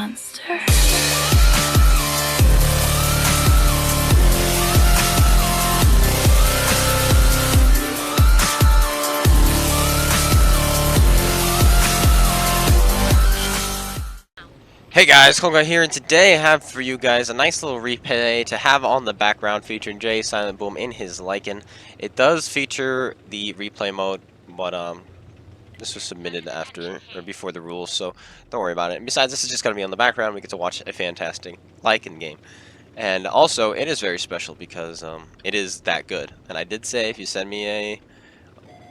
monster. Hey guys, Holland here, and today I have for you guys a nice little replay to have on the background featuring Jay Silent Boom in his Lycan. It does feature the replay mode, but this was submitted after or before the rules, so don't worry about it. And besides, this is just gonna be on the background. We get to watch a fantastic Lycan game, and also it is very special because it is that good. And I did say if you send me a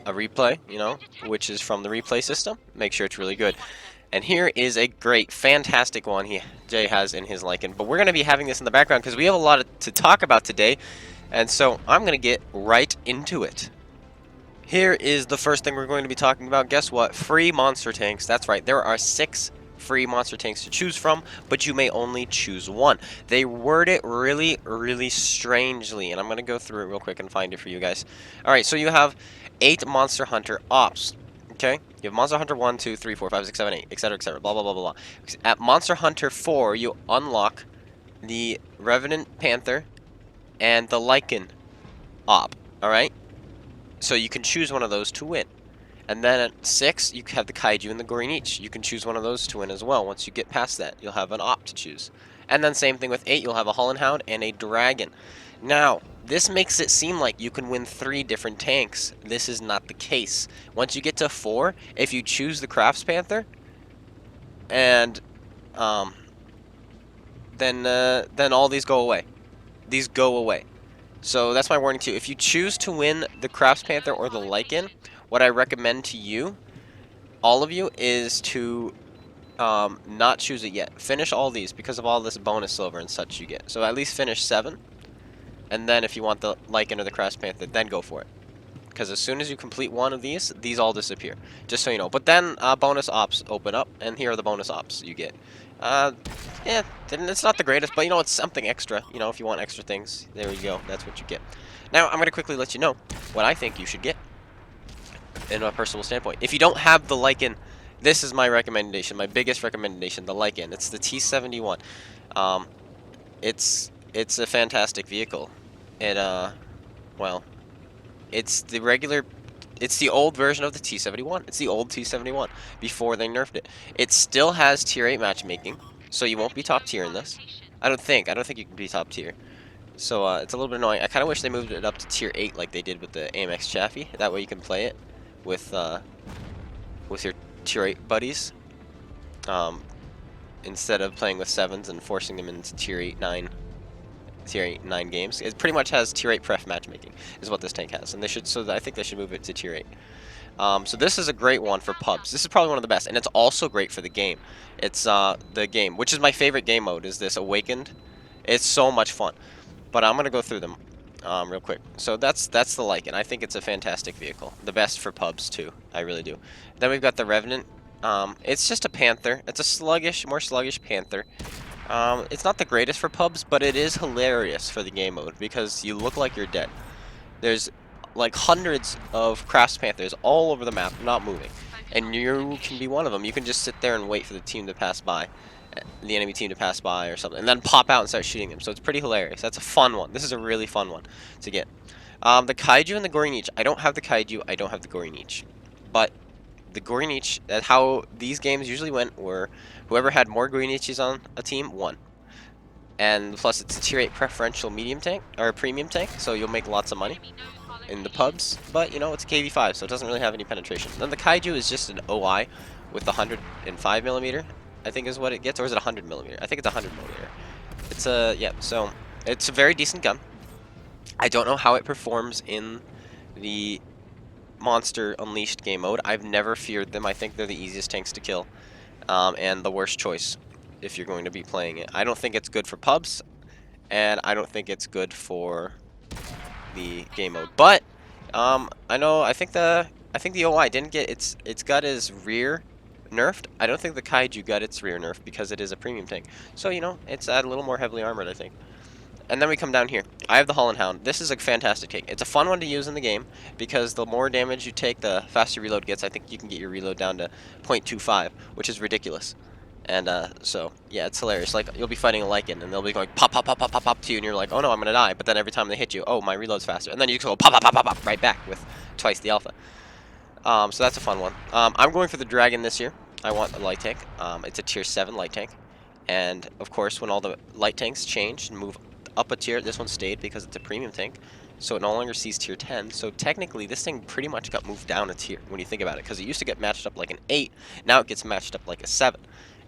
replay, you know, which is from the replay system, make sure it's really good. And here is a great, fantastic one Jay has in his Lycan. But we're going to be having this in the background because we have a lot to talk about today. And so I'm going to get right into it. Here is the first thing we're going to be talking about. Guess what? Free monster tanks. That's right. There are 6 free monster tanks to choose from, but you may only choose one. They word it really, really strangely. And I'm going to go through it real quick and find it for you guys. Alright, so you have 8 Monster Hunter Ops. Okay, you have Monster Hunter 1, 2, 3, 4, 5, 6, 7, 8, etc., blah, blah, blah, blah, blah. At Monster Hunter 4, you unlock the Revenant Panther and the Lycan Op, alright? So you can choose one of those to win. And then at 6, you have the Kaiju and the Gorinich. You can choose one of those to win as well. Once you get past that, you'll have an Op to choose. And then same thing with 8, you'll have a Holland Hound and a Dragon. Now, this makes it seem like you can win 3 different tanks. This is not the case. Once you get to 4, if you choose the Crafts Panther, and then all these go away. These go away. So that's my warning to you. If you choose to win the Crafts Panther or the Lycan, what I recommend to you, all of you, is to not choose it yet. Finish all these because of all this bonus silver and such you get. So at least finish 7. And then if you want the Lycan or the Crafts Panther, then go for it. Because as soon as you complete one of these all disappear. Just so you know. But then bonus ops open up, and here are the bonus ops you get. Yeah, it's not the greatest, but you know, it's something extra. You know, if you want extra things, there you go. That's what you get. Now, I'm going to quickly let you know what I think you should get in a personal standpoint. If you don't have the Lycan, this is my recommendation, my biggest recommendation, the Lycan. It's the T71. It's a fantastic vehicle. It, well, it's the old version of the T71. It's the old T71 before they nerfed it. It still has tier 8 matchmaking, so you won't be top tier in this. I don't think you can be top tier. So, it's a little bit annoying. I kind of wish they moved it up to tier 8 like they did with the AMX Chaffee. That way you can play it with your tier 8 buddies. Instead of playing with 7s and forcing them into tier 8, 9 games. It pretty much has tier 8 pref matchmaking is what this tank has, and I think they should move it to tier 8. So this is a great one for pubs. This is probably one of the best, and it's also great for the game. It's the game, which is my favorite game mode, is this Awakened. It's so much fun. But I'm gonna go through them real quick. So that's the Lycan. I think it's a fantastic vehicle. The best for pubs too. I really do. Then we've got the Revenant. It's just a Panther. It's a more sluggish Panther. It's not the greatest for pubs, but it is hilarious for the game mode because you look like you're dead. There's like hundreds of Crafts Panthers all over the map, not moving, and you can be one of them. You can just sit there and wait for the team to pass by, the enemy team to pass by or something, and then pop out and start shooting them. So it's pretty hilarious. That's a fun one. This is a really fun one to get. The Kaiju and the Gorinich. I don't have the Kaiju. I don't have the Gorinich, but the Gorinich, how these games usually went, were whoever had more Gorinichis on a team won. And plus, it's a tier 8 preferential medium tank, or premium tank, so you'll make lots of money in the pubs. But, you know, it's a KV5, so it doesn't really have any penetration. Then the Kaiju is just an OI with 105mm, I think is what it gets, or is it 100mm? I think it's 100mm. It's yeah, so it's a very decent gun. I don't know how it performs in the Monster Unleashed game mode. I've never feared them. I think they're the easiest tanks to kill, and the worst choice if you're going to be playing it. I don't think it's good for pubs, and I don't think it's good for the game mode. But I think the OI didn't get its got its rear nerfed. I don't think the Kaiju got its rear nerfed because it is a premium tank. So, you know, it's a little more heavily armored, I think. And then we come down here. I have the Holland Hound. This is a fantastic tank. It's a fun one to use in the game because the more damage you take, the faster reload gets. I think you can get your reload down to 0.25, which is ridiculous. And so yeah, it's hilarious. Like you'll be fighting a Lycan, and they'll be going pop, pop, pop, pop, pop, pop to you, and you're like, oh no, I'm gonna die. But then every time they hit you, oh, my reload's faster, and then you just go pop, pop, pop, pop, pop right back with twice the alpha. So that's a fun one. I'm going for the dragon this year. I want a light tank. It's a tier 7 light tank, and of course, when all the light tanks change and move up a tier, this one stayed because it's a premium tank. So it no longer sees tier 10. So technically, this thing pretty much got moved down a tier when you think about it, because it used to get matched up like an 8. Now it gets matched up like a 7,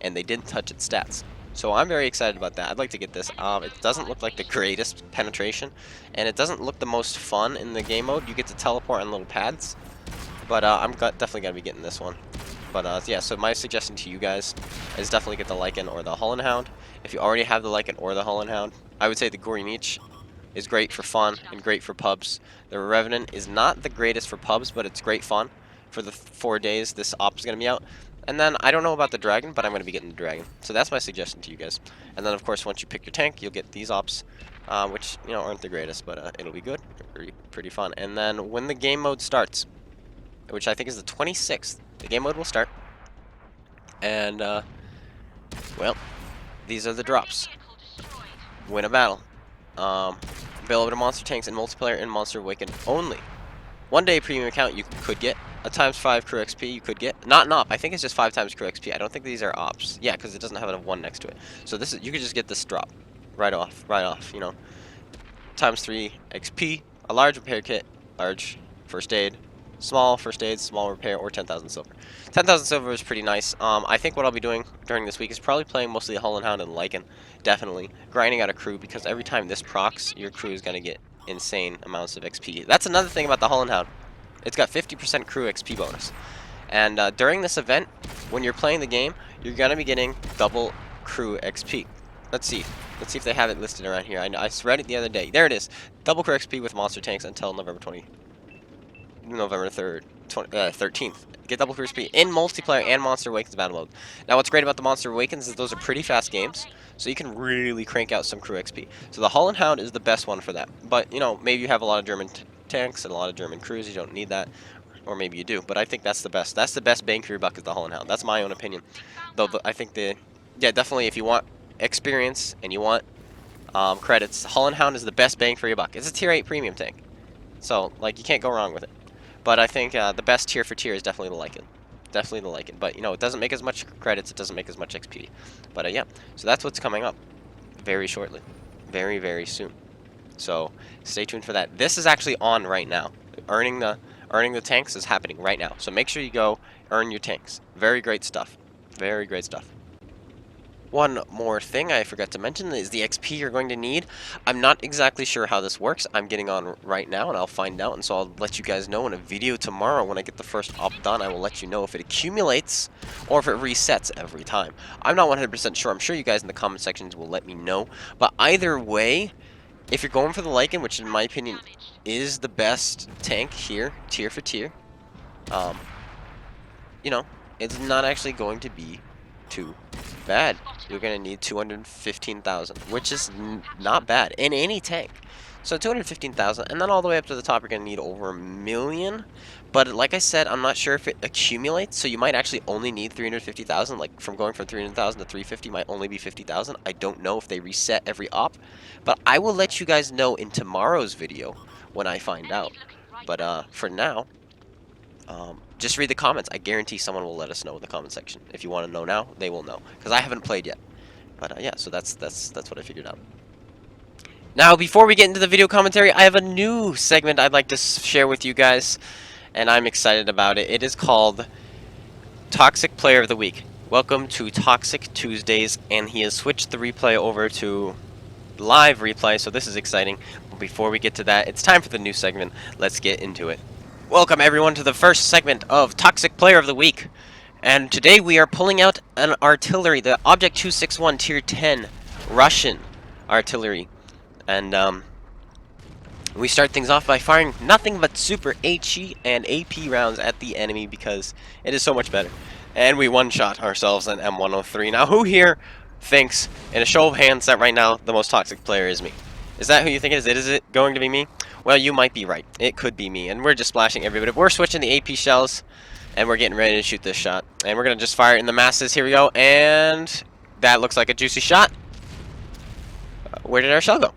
and they didn't touch its stats. So I'm very excited about that. I'd like to get this. It doesn't look like the greatest penetration, and it doesn't look the most fun in the game mode. You get to teleport on little pads, but I'm definitely going to be getting this one. But yeah, so my suggestion to you guys is definitely get the Lycan or the Holland Hound. If you already have the Lycan or the Holland Hound, I would say the Gory Niche is great for fun and great for pubs. The Revenant is not the greatest for pubs, but it's great fun for the 4 days this op is going to be out. And then I don't know about the dragon, but I'm going to be getting the dragon. So that's my suggestion to you guys. And then of course once you pick your tank, you'll get these ops, which aren't the greatest, but it'll be good, pretty fun. And then when the game mode starts, which I think is the 26th, the game mode will start. And well, these are the drops. Win a battle. Available to monster tanks and multiplayer and Monster Awakened only. 1 day premium account you could get. A ×5 crew XP you could get. Not an op. I think it's just 5 times crew XP. I don't think these are ops. Yeah, because it doesn't have a 1 next to it. So this is, you could just get this drop. Right off. ×3 XP. A large repair kit. Large first aid. Small first aid, small repair, or 10,000 silver. 10,000 silver is pretty nice. I think what I'll be doing during this week is probably playing mostly the Holland Hound and Lycan. Definitely. Grinding out a crew, because every time this procs, your crew is going to get insane amounts of XP. That's another thing about the Holland Hound. It's got 50% crew XP bonus. And during this event, when you're playing the game, you're going to be getting double crew XP. Let's see. Let's see if they have it listed around here. I read it the other day. There it is. Double crew XP with monster tanks until November 3rd, 13th. Get double crew XP in multiplayer and Monster Awakens battle mode. Now what's great about the Monster Awakens is those are pretty fast games, so you can really crank out some crew XP. So the Holland Hound is the best one for that. But, maybe you have a lot of German tanks and a lot of German crews, you don't need that. Or maybe you do, but I think that's the best. That's the best bang for your buck is the Holland Hound. That's my own opinion. Though I think yeah, definitely if you want experience and you want credits, Holland Hound is the best bang for your buck. It's a tier 8 premium tank. So, like, you can't go wrong with it. But I think the best tier for tier is definitely the Lycan. Definitely the Lycan. But, it doesn't make as much credits, it doesn't make as much XP. But, yeah, so that's what's coming up very shortly. Very, very soon. So, stay tuned for that. This is actually on right now. Earning the tanks is happening right now. So make sure you go earn your tanks. Very great stuff. Very great stuff. One more thing I forgot to mention is the XP you're going to need. I'm not exactly sure how this works. I'm getting on right now and I'll find out, and so I'll let you guys know in a video tomorrow when I get the first op done. I will let you know if it accumulates or if it resets every time. I'm not 100% sure. I'm sure you guys in the comment sections will let me know. But either way, if you're going for the Lycan, which in my opinion is the best tank here, tier for tier, it's not actually going to be too bad. You're going to need 215,000, which is not bad in any tank. So 215,000, and then all the way up to the top, you're going to need over 1 million. But like I said, I'm not sure if it accumulates, so you might actually only need 350,000. Like from going from 300,000 to 350 might only be 50,000. I don't know if they reset every op, but I will let you guys know in tomorrow's video when I find out. But for now, just read the comments. I guarantee someone will let us know in the comment section. If you want to know now, they will know, because I haven't played yet. But yeah, so that's what I figured out. Now, before we get into the video commentary, I have a new segment I'd like to share with you guys, and I'm excited about it. It is called Toxic Player of the Week. Welcome to Toxic Tuesdays, and he has switched the replay over to live replay, so this is exciting. But before we get to that, it's time for the new segment. Let's get into it. Welcome everyone to the first segment of Toxic Player of the Week. And today we are pulling out an artillery, the Object 261 Tier 10 Russian artillery. And we start things off by firing nothing but super HE and AP rounds at the enemy because it is so much better. And we one-shot ourselves an M103. Now who here thinks, in a show of hands, that right now the most toxic player is me? Is that who you think it is? Is it going to be me? Well, you might be right. It could be me. And we're just splashing everybody. We're switching the AP shells. And we're getting ready to shoot this shot. And we're going to just fire it in the masses. Here we go. And that looks like a juicy shot. Where did our shell go?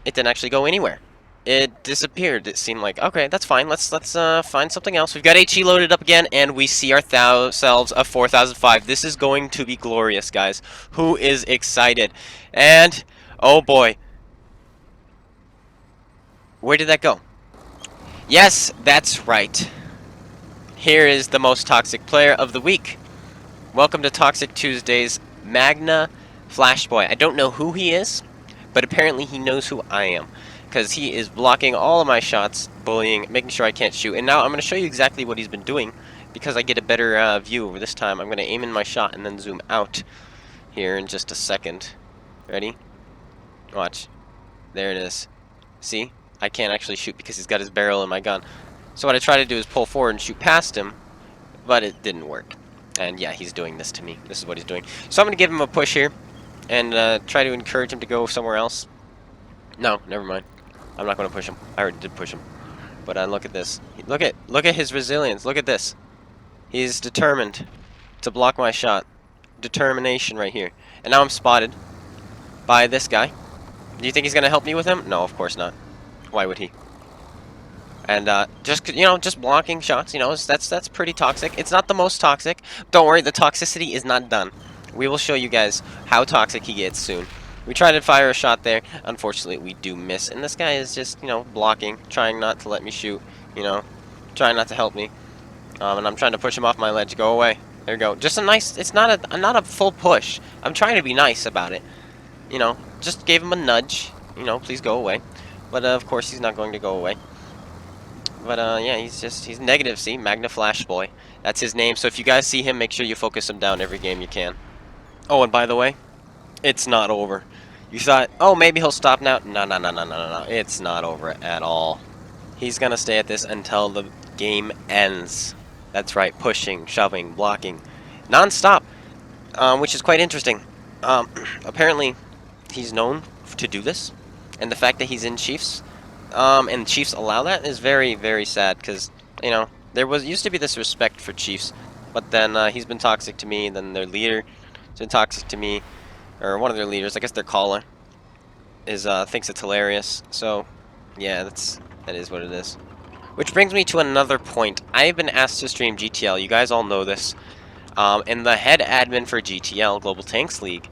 It didn't actually go anywhere. It disappeared. It seemed like, okay, that's fine. Let's find something else. We've got HE loaded up again, and we see ourselves a 4005. This is going to be glorious, guys. Who is excited? And, oh boy. Where did that go? Yes, that's right. Here is the most toxic player of the week. Welcome to Toxic Tuesdays, Magna Flashboy. I don't know who he is, but apparently he knows who I am, because he is blocking all of my shots, bullying, making sure I can't shoot. And now I'm going to show you exactly what he's been doing, because I get a better view over this time. I'm going to aim in my shot and then zoom out here in just a second. Ready? Watch. There it is. See? I can't actually shoot because he's got his barrel in my gun. So what I try to do is pull forward and shoot past him, but it didn't work. And yeah, he's doing this to me. This is what he's doing. So I'm going to give him a push here and try to encourage him to go somewhere else. No, never mind. I'm not going to push him. I already did push him. But look at this. Look at his resilience. Look at this. He's determined to block my shot. Determination right here. And now I'm spotted by this guy. Do you think he's going to help me with him? No, of course not. Why would he? And just blocking shots, that's pretty toxic. It's not the most toxic. Don't worry, the toxicity is not done. We will show you guys how toxic he gets soon. We try to fire a shot there. Unfortunately, we do miss. And this guy is just, blocking, trying not to let me shoot, trying not to help me. And I'm trying to push him off my ledge. Go away. There we go. Just a nice, it's not a full push. I'm trying to be nice about it. Just gave him a nudge. Please go away. But of course, he's not going to go away. But yeah, he's negative. See, Magna Flashboy. That's his name. So if you guys see him, make sure you focus him down every game you can. Oh, and by the way, it's not over. You thought, oh, maybe he'll stop now. No. It's not over at all. He's gonna stay at this until the game ends. That's right, pushing, shoving, blocking, non-stop, which is quite interesting. Apparently, he's known to do this, and the fact that he's in Chiefs. And Chiefs allow that is very, very sad, because, there used to be this respect for Chiefs, but then he's been toxic to me, and then their leader has been toxic to me, or one of their leaders, I guess their caller, thinks it's hilarious. So, yeah, that is what it is. Which brings me to another point. I've been asked to stream GTL, you guys all know this, and the head admin for GTL, Global Tanks League,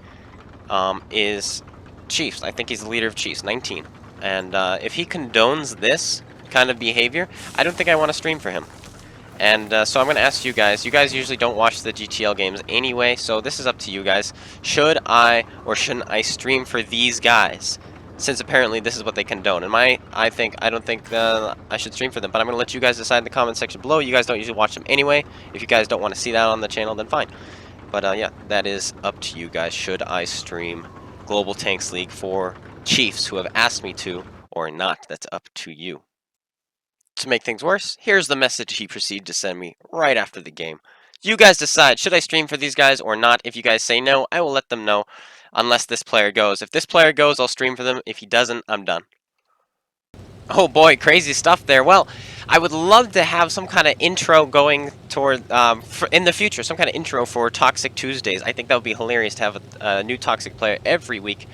is Chiefs. I think he's the leader of Chiefs, 19. And if he condones this kind of behavior, I don't think I want to stream for him. And so I'm going to ask you guys. You guys usually don't watch the GTL games anyway, so this is up to you guys. Should I or shouldn't I stream for these guys? Since apparently this is what they condone. And I don't think I should stream for them. But I'm going to let you guys decide in the comment section below. You guys don't usually watch them anyway. If you guys don't want to see that on the channel, then fine. But yeah, that is up to you guys. Should I stream Global Tanks League for Chiefs who have asked me to or not? That's up to you. To make things worse, here's the message he proceeded to send me right after the game. You guys decide, should I stream for these guys or not? If you guys say no, I will let them know, unless this player goes. If this player goes, I'll stream for them. If he doesn't, I'm done. Oh boy, crazy stuff there. Well, I would love to have some kind of intro going toward, in the future, some kind of intro for Toxic Tuesdays. I think that would be hilarious to have a new toxic player every week.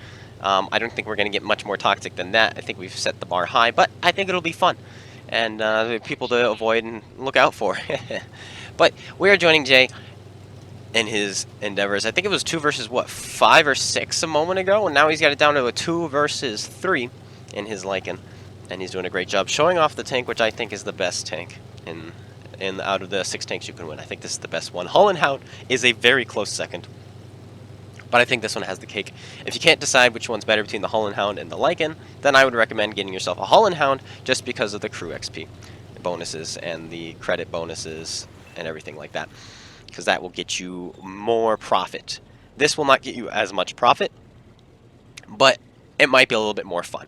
I don't think we're going to get much more toxic than that. I think we've set the bar high, but I think it'll be fun. And people to avoid and look out for. But we are joining Jay in his endeavors. I think it was 2 versus, what, 5 or 6 a moment ago? And now he's got it down to a 2 versus 3 in his Lycan. And he's doing a great job showing off the tank, which I think is the best tank in out of the 6 tanks you can win. I think this is the best one. Holland Hound is a very close second. But I think this one has the cake. If you can't decide which one's better between the Holland Hound and the Lycan, then I would recommend getting yourself a Holland Hound just because of the crew XP bonuses and the credit bonuses and everything like that. Because that will get you more profit. This will not get you as much profit, but it might be a little bit more fun.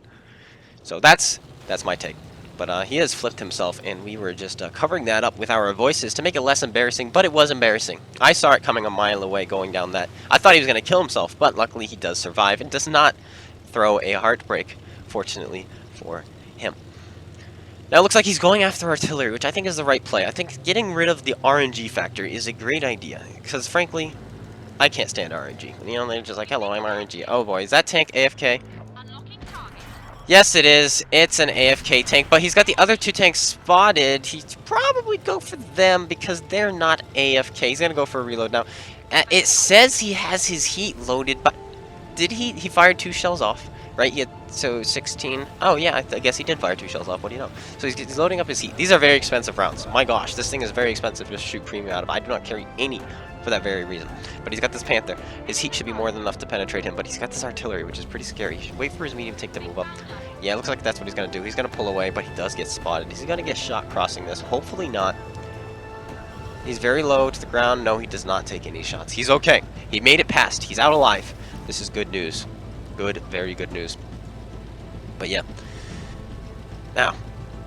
So that's my take. But he has flipped himself, and we were just covering that up with our voices to make it less embarrassing, but it was embarrassing. I saw it coming a mile away going down that. I thought he was going to kill himself, but luckily he does survive and does not throw a heartbreak, fortunately for him. Now it looks like he's going after artillery, which I think is the right play. I think getting rid of the RNG factor is a great idea, because frankly, I can't stand RNG. You know, they're just like, hello, I'm RNG. Oh boy, is that tank AFK? Yes, it is. It's an AFK tank, but he's got the other 2 tanks spotted. He'd probably go for them because they're not AFK. He's gonna go for a reload now. It says he has his heat loaded, but did he? He fired 2 shells off, right? He had, so 16. Oh yeah, I guess he did fire 2 shells off. What do you know? So he's loading up his heat. These are very expensive rounds. My gosh, this thing is very expensive to shoot premium out of. I do not carry any for that very reason. But he's got this Panther. His heat should be more than enough to penetrate him, but he's got this artillery, which is pretty scary. He should wait for his medium tank to move up. Yeah, it looks like that's what he's going to do. He's going to pull away, but he does get spotted. He's going to get shot crossing this. Hopefully not. He's very low to the ground. No, he does not take any shots. He's okay. He made it past. He's out alive. This is good news. Good, very good news. But yeah. Now,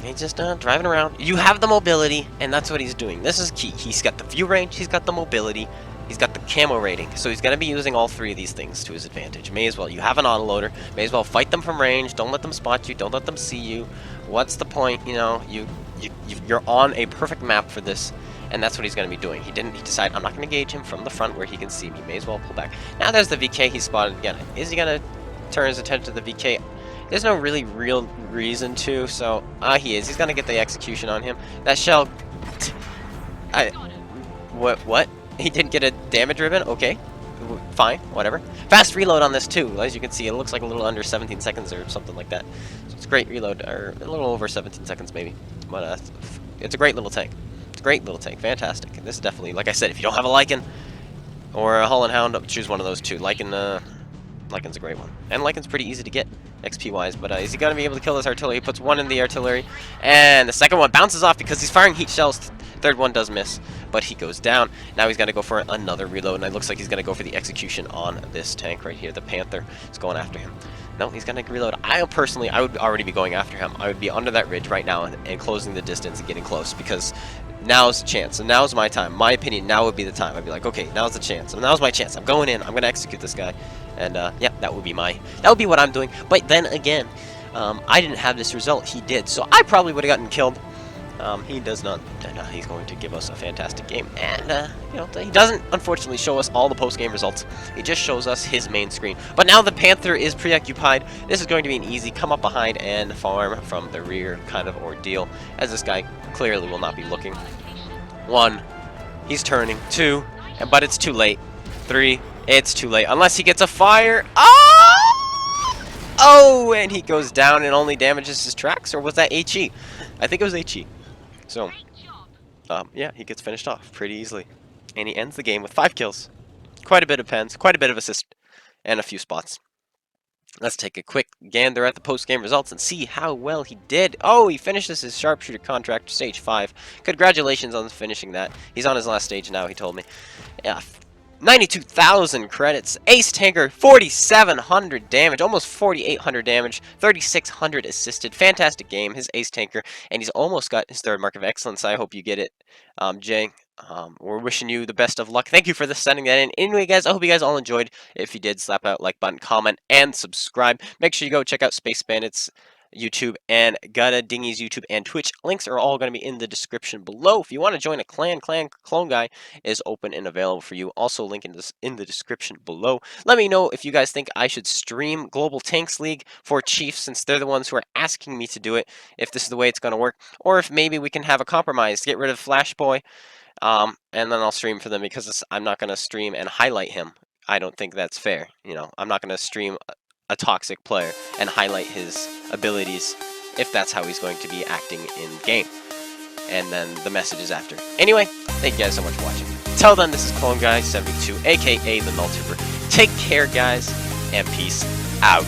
he's just driving around. You have the mobility, and that's what he's doing. This is key. He's got the view range, he's got the mobility, he's got the camo rating. So he's going to be using all 3 of these things to his advantage. May as well. You have an autoloader. May as well fight them from range. Don't let them spot you. Don't let them see you. What's the point? You know, you're on a perfect map for this, and that's what he's going to be doing. He decided, I'm not going to engage him from the front where he can see me. May as well pull back. Now there's the VK he spotted again. Is he going to turn his attention to the VK? There's no really real reason to, so he is. He's gonna get the execution on him. That shell. What? He didn't get a damage ribbon? Okay, fine, whatever. Fast reload on this too. As you can see, it looks like a little under 17 seconds or something like that. So it's a great reload, or a little over 17 seconds maybe. But it's a great little tank. It's a great little tank. Fantastic. And this is definitely, like I said, if you don't have a Lycan or a Holland Hound, choose one of those 2. Lycan's a great one. And Lycan's pretty easy to get, XP-wise, but is he going to be able to kill this artillery? He puts 1 in the artillery, and the second one bounces off because he's firing heat shells. Third one does miss, but he goes down. Now he's going to go for another reload, and it looks like he's going to go for the execution on this tank right here. The Panther is going after him. No, he's going to reload. I would already be going after him. I would be under that ridge right now and closing the distance and getting close, because now's the chance, and now's my time. My opinion, now would be the time. I'd be like, okay, now's the chance, and now's my chance. I'm going in. I'm going to execute this guy. And yeah, that would be what I'm doing. But then again, I didn't have this result. He did, so I probably would have gotten killed. He does not, and he's going to give us a fantastic game. And you know, he doesn't unfortunately show us all the post-game results. He just shows us his main screen. But now the Panther is preoccupied. This is going to be an easy come up behind and farm from the rear kind of ordeal, as this guy clearly will not be looking. 1, he's turning. 2, but it's too late. 3. It's too late, unless he gets a fire. Oh, and he goes down and only damages his tracks, or was that HE? I think it was HE. So, yeah, he gets finished off pretty easily. And he ends the game with 5 kills. Quite a bit of pens, quite a bit of assist, and a few spots. Let's take a quick gander at the post-game results and see how well he did. Oh, he finishes his sharpshooter contract, stage 5. Congratulations on finishing that. He's on his last stage now, he told me. Yeah. 92,000 credits. Ace Tanker, 4,700 damage, almost 4,800 damage, 3,600 assisted. Fantastic game, his Ace Tanker, and he's almost got his 3rd mark of excellence. I hope you get it, Jay. We're wishing you the best of luck. Thank you for sending that in. Anyway, guys, I hope you guys all enjoyed. If you did, slap that like button, comment, and subscribe. Make sure you go check out Space Bandit's YouTube and GotADingy's YouTube and Twitch. Links are all going to be in the description below. If you want to join a clan clone guy is open and available for you. Also link in the description below. Let me know if you guys think I should stream Global Tanks League for Chiefs, since they're the ones who are asking me to do it, if this is the way it's going to work, or if maybe we can have a compromise, get rid of Flash Boy, and then I'll stream for them, because I'm not going to stream and highlight him. I don't think that's fair. You know, I'm not going to stream a toxic player and highlight his abilities if that's how he's going to be acting in game. And then the message is after. Anyway, thank you guys so much for watching. Till then, this is Clone Guy 72, aka the Null Tuber. Take care, guys, and peace out.